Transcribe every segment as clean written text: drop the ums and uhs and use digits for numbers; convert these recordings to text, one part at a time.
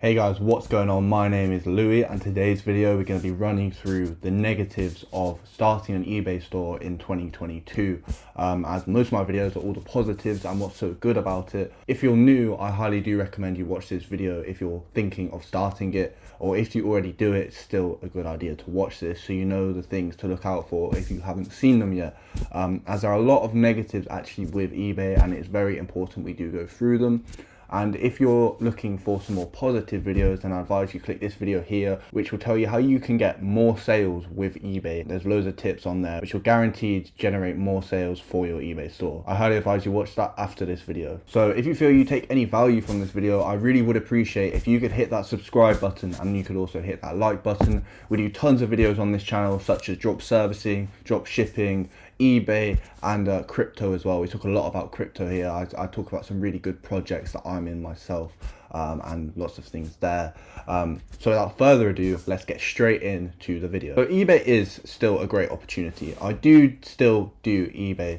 Hey guys, what's going on? My name is Louis and today's video we're going to be running through the negatives of starting an eBay store in 2022. As most of my videos are all the positives and what's so good about it. If you're new, I highly do recommend you watch this video if you're thinking of starting it, or if you already do it, it's still a good idea to watch this so you know the things to look out for if you haven't seen them yet. As there are a lot of negatives actually with eBay and it's very important we do go through them. And if you're looking for some more positive videos, then I advise you click this video here, which will tell you how you can get more sales with eBay. There's loads of tips on there, which will guaranteed generate more sales for your eBay store. I highly advise you watch that after this video. So if you feel you take any value from this video, I really would appreciate if you could hit that subscribe button and you could also hit that like button. We do tons of videos on this channel, such as drop servicing, drop shipping, eBay and crypto as well. We talk a lot about crypto here. I talk about some really good projects that I'm in myself and lots of things there. So without further ado, let's get straight into the video. So eBay is still a great opportunity. I do still do eBay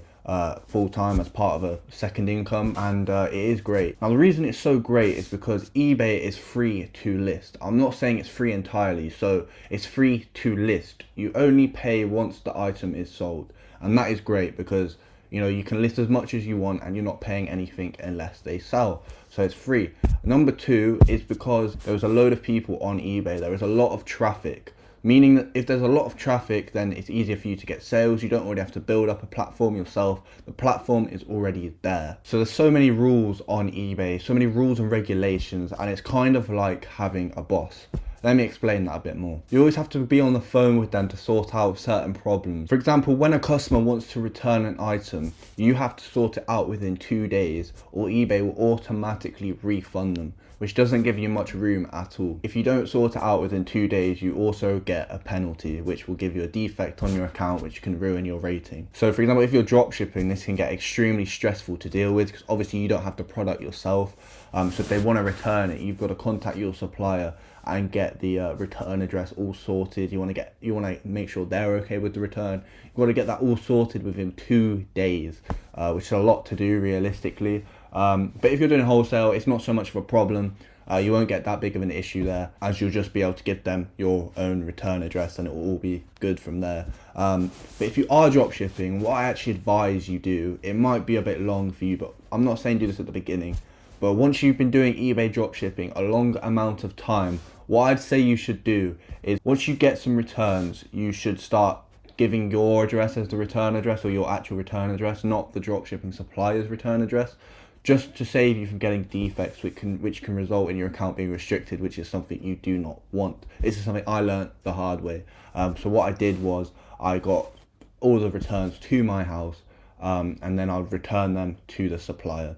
full-time as part of a second income, and it is great. Now the reason it's so great is because eBay is free to list. I'm not saying it's free entirely, so it's free to list. You only pay once the item is sold. And that is great because, you know, you can list as much as you want and you're not paying anything unless they sell. So it's free. Number two is because there's a load of people on eBay. There is a lot of traffic, meaning that if there's a lot of traffic, then it's easier for you to get sales. You don't already have to build up a platform yourself. The platform is already there. So there's so many rules on eBay, so many rules and regulations, and it's kind of like having a boss. Let me explain that a bit more. You always have to be on the phone with them to sort out certain problems. For example, when a customer wants to return an item, you have to sort it out within 2 days or eBay will automatically refund them, which doesn't give you much room at all. If you don't sort it out within 2 days, you also get a penalty, which will give you a defect on your account, which can ruin your rating. So for example, if you're drop shipping, this can get extremely stressful to deal with because obviously you don't have the product yourself. So if they want to return it, you've got to contact your supplier and get the return address all sorted. You want to make sure they're okay with the return. You want to get that all sorted within 2 days, which is a lot to do realistically. But if you're doing wholesale, it's not so much of a problem. You won't get that big of an issue there, as you'll just be able to give them your own return address and it will all be good from there. But if you are drop shipping, what I actually advise you do, it might be a bit long for you, but I'm not saying do this at the beginning. But once you've been doing eBay dropshipping a long amount of time, what I'd say you should do is once you get some returns, you should start giving your address as the return address or your actual return address, not the dropshipping supplier's return address, just to save you from getting defects which can result in your account being restricted, which is something you do not want. This is something I learned the hard way. So what I did was I got all the returns to my house and then I would return them to the supplier,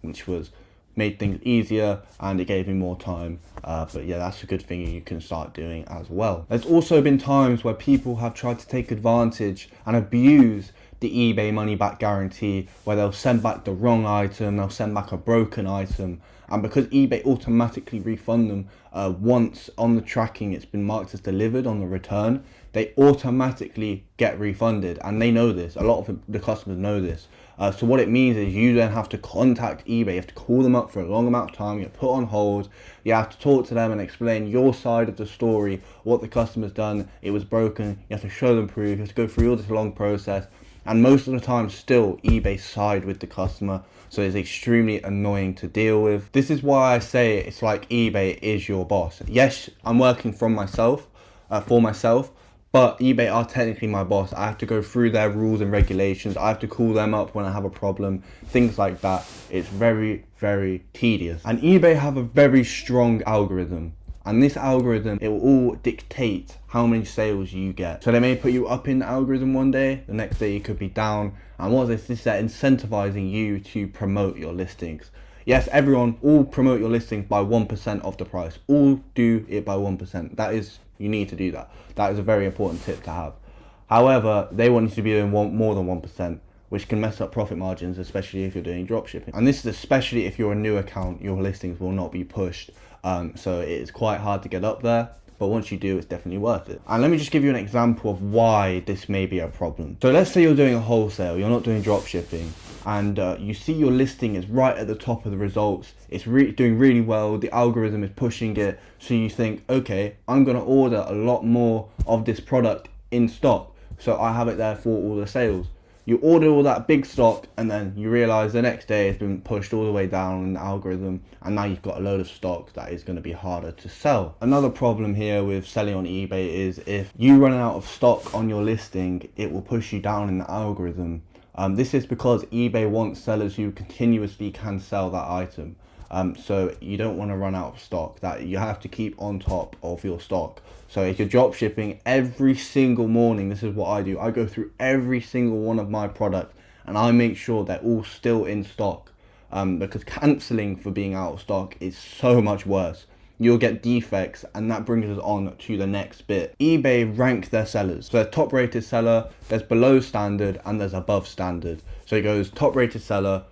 which made things easier and it gave me more time. But yeah, that's a good thing you can start doing as well. There's also been times where people have tried to take advantage and abuse the eBay money back guarantee, where they'll send back the wrong item, they'll send back a broken item, and because eBay automatically refund them once on the tracking it's been marked as delivered on the return, they automatically get refunded, and they know this. A lot of the customers know this. So what it means is you then have to contact eBay, you have to call them up for a long amount of time, you get put on hold, you have to talk to them and explain your side of the story, what the customer's done, it was broken, you have to show them proof, you have to go through all this long process, and most of the time still eBay side with the customer, so it's extremely annoying to deal with. This is why I say it's like eBay is your boss. Yes, I'm working for myself, but eBay are technically my boss. I have to go through their rules and regulations. I have to call them up when I have a problem, things like that. It's very, very tedious. And eBay have a very strong algorithm. And this algorithm, it will all dictate how many sales you get. So they may put you up in the algorithm one day, the next day you could be down. And what is this? They're incentivizing you to promote your listings. Yes, everyone, all promote your listings by 1% of the price. All do it by 1%. That is, you need to do that. That is a very important tip to have. However, they want you to be doing more than 1%, which can mess up profit margins, especially if you're doing dropshipping. And this is especially if you're a new account, your listings will not be pushed. So it is quite hard to get up there. But once you do, it's definitely worth it. And let me just give you an example of why this may be a problem. So let's say you're doing a wholesale, you're not doing drop shipping. and you see your listing is right at the top of the results, it's doing really well, the algorithm is pushing it, so you think, okay, I'm going to order a lot more of this product in stock, so I have it there for all the sales. You order all that big stock, and then you realize the next day it's been pushed all the way down in the algorithm, and now you've got a load of stock that is going to be harder to sell. Another problem here with selling on eBay is if you run out of stock on your listing, it will push you down in the algorithm. This is because eBay wants sellers who continuously can sell that item. So you don't want to run out of stock, that you have to keep on top of your stock. So if you're drop shipping every single morning, this is what I do. I go through every single one of my products and I make sure they're all still in stock, because cancelling for being out of stock is so much worse. You'll get defects, and that brings us on to the next bit. eBay rank their sellers. So there's top rated seller, there's below standard, and there's above standard. So it goes top rated seller,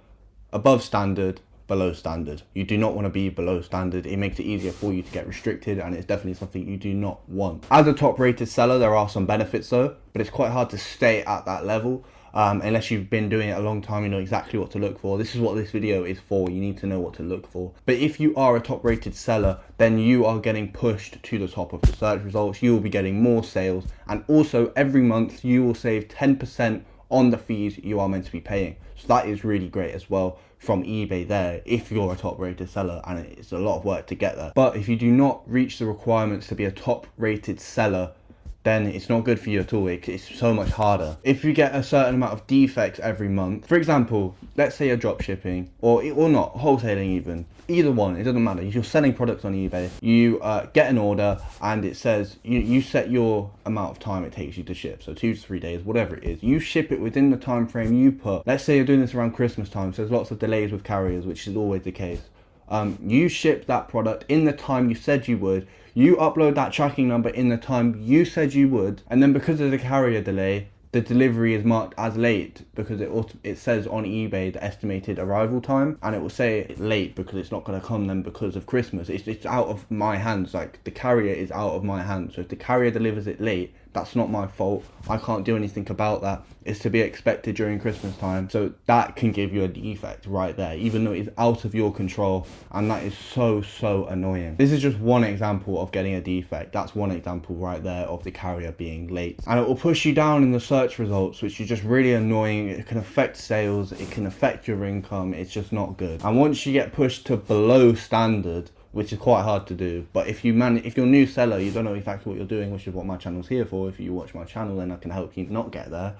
above standard, below standard. You do not want to be below standard. It makes it easier for you to get restricted, and it's definitely something you do not want. As a top rated seller, there are some benefits though, but it's quite hard to stay at that level. Unless you've been doing it a long time, you know exactly what to look for. This is what this video is for. You need to know what to look for. But if you are a top rated seller, then you are getting pushed to the top of the search results. You will be getting more sales, and also every month you will save 10% on the fees you are meant to be paying. So that is really great as well from eBay there, if you're a top rated seller, and it's a lot of work to get there. But if you do not reach the requirements to be a top rated seller, then it's not good for you at all. It's so much harder. If you get a certain amount of defects every month, for example, let's say you're drop shipping or not, wholesaling even, either one, it doesn't matter. If you're selling products on eBay, you get an order and it says, you set your amount of time it takes you to ship, so 2 to 3 days, whatever it is. You ship it within the time frame you put. Let's say you're doing this around Christmas time, so there's lots of delays with carriers, which is always the case. You ship that product in the time you said you would, you upload that tracking number in the time you said you would, and then because of the carrier delay, the delivery is marked as late because it says on eBay the estimated arrival time, and it will say it's late because it's not going to come then because of Christmas. It's out of my hands. Like, the carrier is out of my hands. So if the carrier delivers it late, that's not my fault. I can't do anything about that. It's to be expected during Christmas time. So that can give you a defect right there, even though it's out of your control, and that is so annoying. This is just one example of getting a defect. That's one example right there of the carrier being late, and it will push you down in the search results, which is just really annoying. It can affect sales, it can affect your income. It's just not good. And once you get pushed to below standard, which is quite hard to do, but if you're a new seller, you don't know exactly what you're doing, which is what my channel's here for. If you watch my channel, then I can help you not get there.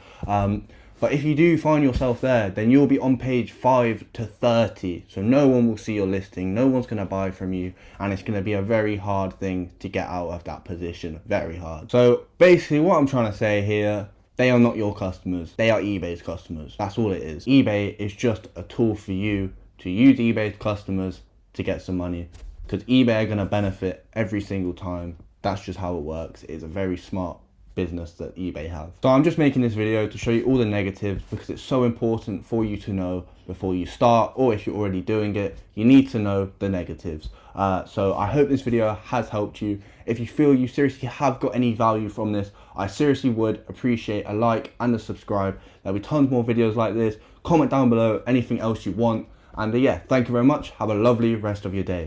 But if you do find yourself there, then you'll be on page 5 to 30. So no one will see your listing, no one's going to buy from you, and it's going to be a very hard thing to get out of that position. Very hard. So basically what I'm trying to say here, they are not your customers. They are eBay's customers. That's all it is. eBay is just a tool for you to use eBay's customers to get some money, because eBay are going to benefit every single time. That's just how it works. It's a very smart business that eBay have. So I'm just making this video to show you all the negatives, because it's so important for you to know before you start, or if you're already doing it, you need to know the negatives. So I hope this video has helped you. If you feel you seriously have got any value from this, I seriously would appreciate a like and a subscribe. There'll be tons more videos like this. Comment down below anything else you want. And yeah, thank you very much. Have a lovely rest of your day.